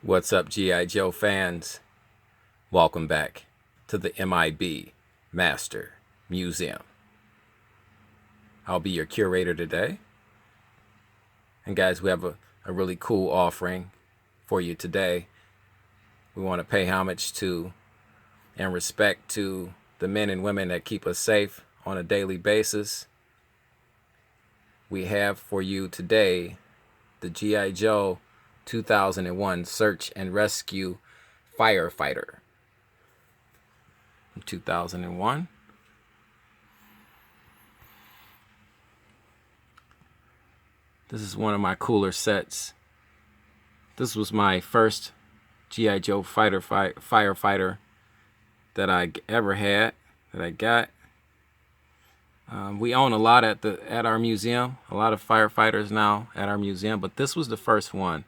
What's up, G.I. Joe fans? Welcome back to the M.I.B. Master Museum. I'll be your curator today. And guys, we have a really cool offering for you today. We want to pay homage to and respect to the men and women that keep us safe on a daily basis. We have for you today the G.I. Joe 2001 Search and Rescue Firefighter. 2001. This is one of my cooler sets. This was my first G.I. Joe firefighter that I ever had, that I got. We own a lot at our museum, a lot of firefighters now at our museum, but this was the first one.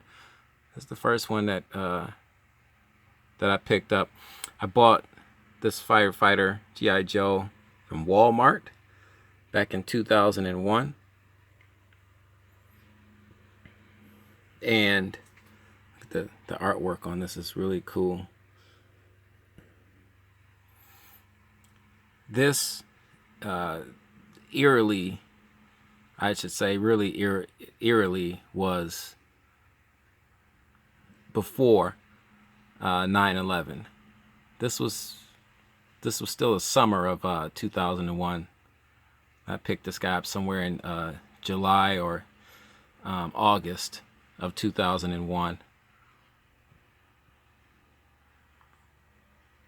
This is the first one that I picked up. I bought this firefighter G.I. Joe from Walmart back in 2001. And the artwork on this is really cool. This eerily, I should say, really eerily was before 9/11. This was still the summer of 2001. I picked this guy up somewhere in July or August of 2001.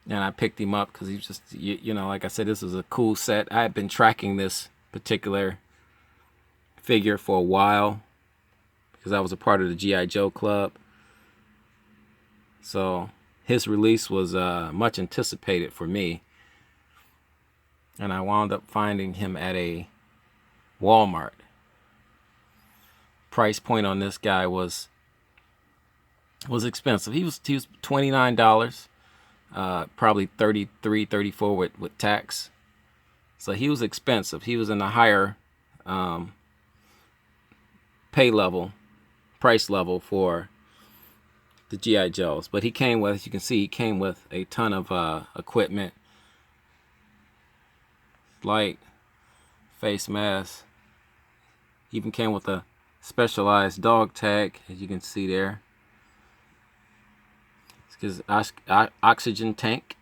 And I picked him up because he's just, you know, like I said, this was a cool set. I had been tracking this particular figure for a while because I was a part of the G.I. Joe Club. So his release was much anticipated for me. And I wound up finding him at a Walmart. Price point on this guy was expensive. He was $29. Probably 33, 34 with tax. So he was expensive. He was in the higher price level for the G.I. Joes. But he came with, as you can see, he came with a ton of equipment. Light, face mask. He even came with a specialized dog tag, as you can see there. His oxygen tank,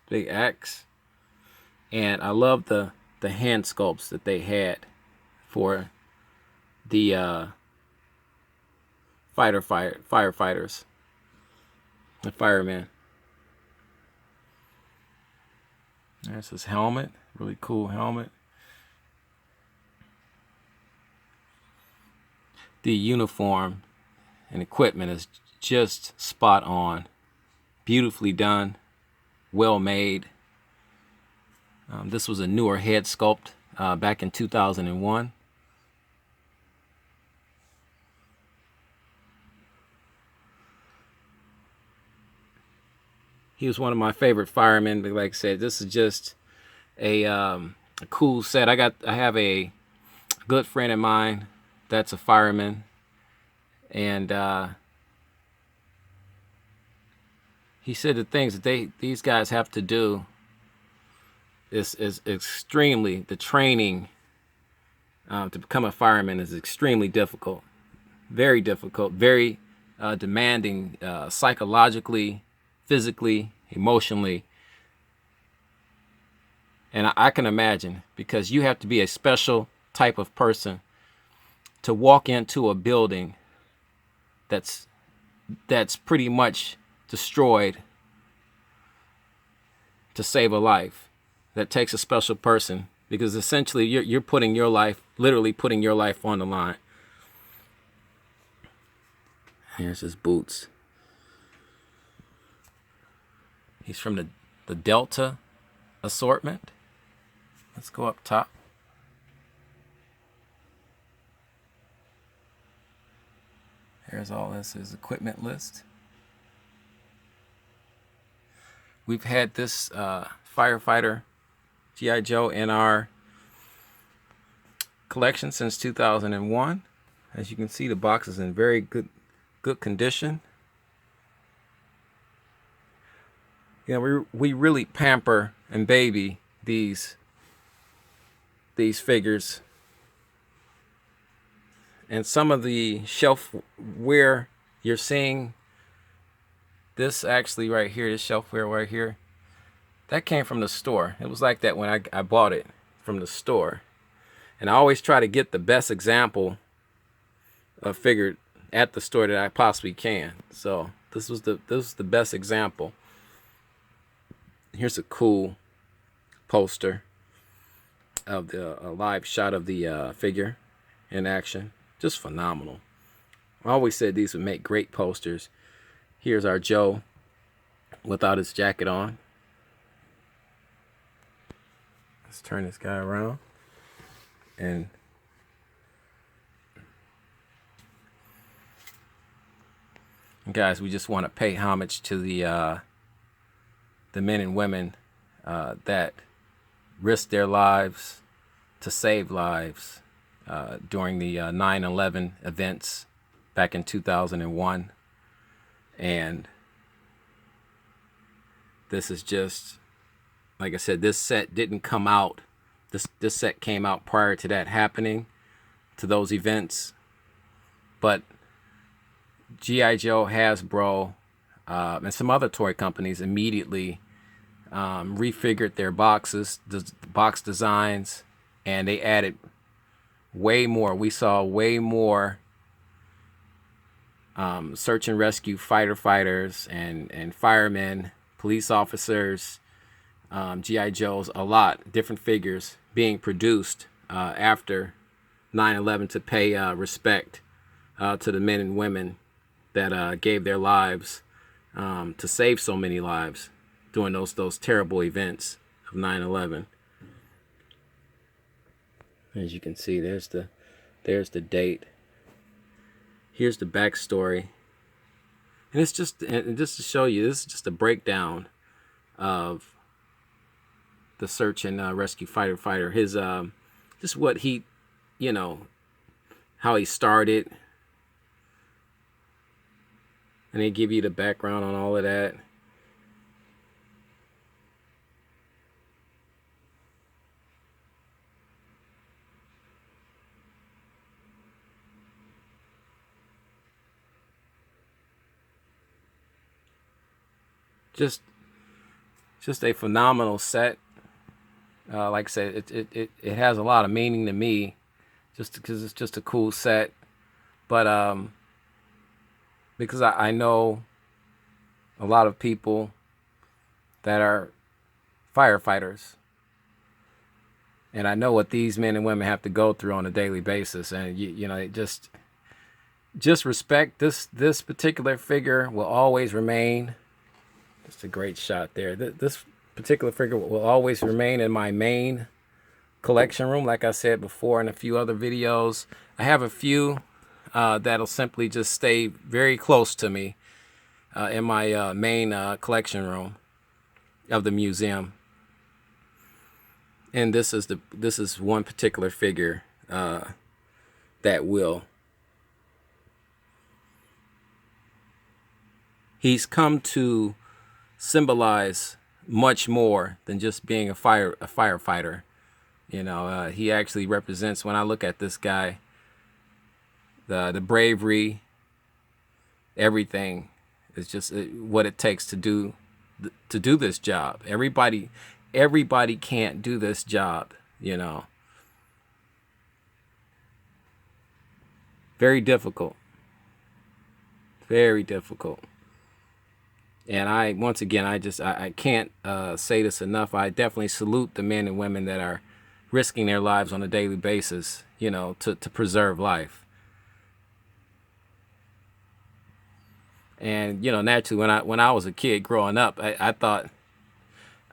big axe, and I love the hand sculpts that they had for the firefighters, the firemen. There's his helmet, really cool helmet. The uniform and equipment is just spot on, beautifully done, well made. This was a newer head sculpt back in 2001. He was one of my favorite firemen, but like I said, this is just a cool set. I have a good friend of mine that's a fireman. And he said the things that these guys have to do is extremely, the training to become a fireman is extremely difficult, very demanding, psychologically, physically, emotionally. And I can imagine, because you have to be a special type of person to walk into a building that's pretty much destroyed to save a life. That takes a special person, because essentially you're putting your life, literally putting your life on the line. Here's his boots. He's from the Delta assortment. Let's go up top. Here's all his equipment list. We've had this firefighter G.I. Joe in our collection since 2001. As you can see, the box is in very good condition. We really pamper and baby these figures. And some of the shelfware you're seeing, this actually right here, this shelfware right here, that came from the store. It was like that when I bought it from the store. And I always try to get the best example of figure at the store that I possibly can. So this was the best example. Here's a cool poster of a live shot of the figure in action. Just phenomenal. I always said these would make great posters. Here's our Joe without his jacket on. Let's turn this guy around. And guys, we just want to pay homage to the men and women that risked their lives to save lives during the 9/11 events back in 2001. And this is just, like I said, this set didn't come out. This set came out prior to that happening, to those events. But G.I. Joe, Hasbro, and some other toy companies immediately refigured their boxes, the box designs, and they added way more. We saw way more search and rescue firefighters and firemen, police officers, G.I. Joes, a lot different figures being produced after 9/11 to pay respect to the men and women that gave their lives to save so many lives during those terrible events of 9/11. As you can see, there's the date. Here's the backstory, and it's just to show you, this is just a breakdown of the search and rescue firefighter. His just what he, how he started, and they give you the background on all of that. Just a phenomenal set. Like I said, it has a lot of meaning to me, just because it's just a cool set. But because I know a lot of people that are firefighters, and I know what these men and women have to go through on a daily basis, and just respect this particular figure will always remain. Just a great shot there. This particular figure will always remain in my main collection room. Like I said before in a few other videos, I have a few that'll simply just stay very close to me in my main collection room of the museum. And this is one particular figure that will. He's come to symbolize much more than just being a firefighter. He actually represents, when I look at this guy, the bravery, everything is just what it takes to do this job. Everybody can't do this job, Very difficult. Very difficult. And once again, I can't say this enough. I definitely salute the men and women that are risking their lives on a daily basis, to preserve life. And naturally, when I was a kid growing up, I thought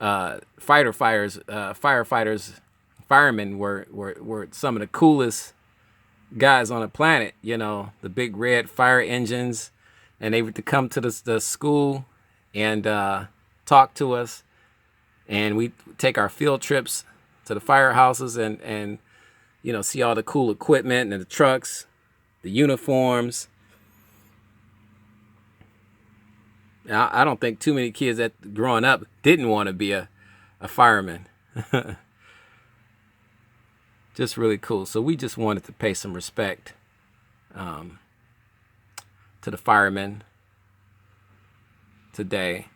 firefighters, firemen were some of the coolest guys on the planet. The big red fire engines, and they would come to the school and talk to us, and we take our field trips to the firehouses and see all the cool equipment and the trucks. the uniforms. Now, I don't think too many kids that growing up didn't want to be a fireman. Just really cool. So we just wanted to pay some respect to the firemen today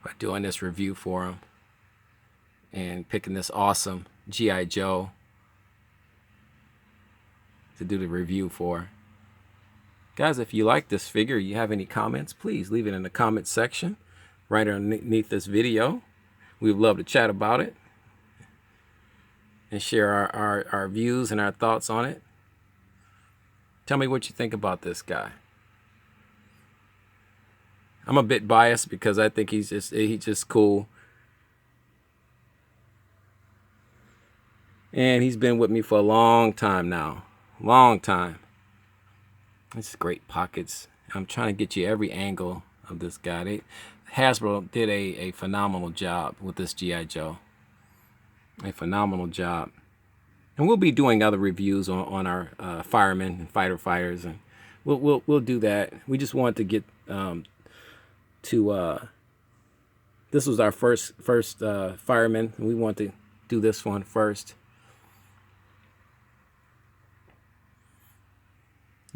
by doing this review for them and picking this awesome G.I. Joe to do the review for. Guys, if you like this figure, you have any comments, please leave it in the comment section right underneath this video. We would love to chat about it and share our views and our thoughts on it. Tell me what you think about this guy. I'm a bit biased because I think he's just cool. And he's been with me for a long time now. Long time. It's great pockets. I'm trying to get you every angle of this guy. Hasbro did a phenomenal job with this G.I. Joe. A phenomenal job. And we'll be doing other reviews on our firemen and fighter fighters, and we'll do that. We just wanted to get this was our first fireman, and we want to do this one first.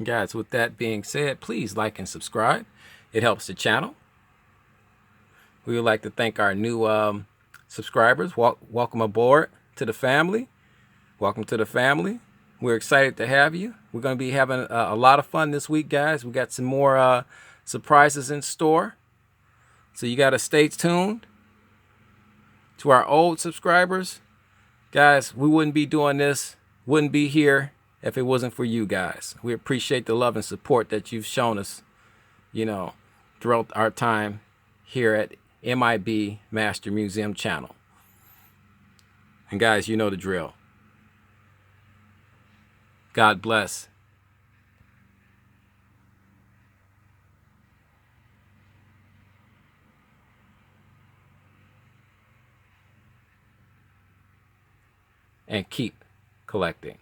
Guys, with that being said, please like and subscribe. It helps the channel. We would like to thank our new subscribers. Welcome aboard to the family. Welcome to the family. We're excited to have you. We're going to be having a lot of fun this week, guys. We got some more surprises in store. So you got to stay tuned. To our old subscribers, guys, we wouldn't be doing this, wouldn't be here if it wasn't for you guys. We appreciate the love and support that you've shown us, throughout our time here at M.I.B. Master Museum Channel. And guys, you know the drill. God bless. And keep collecting.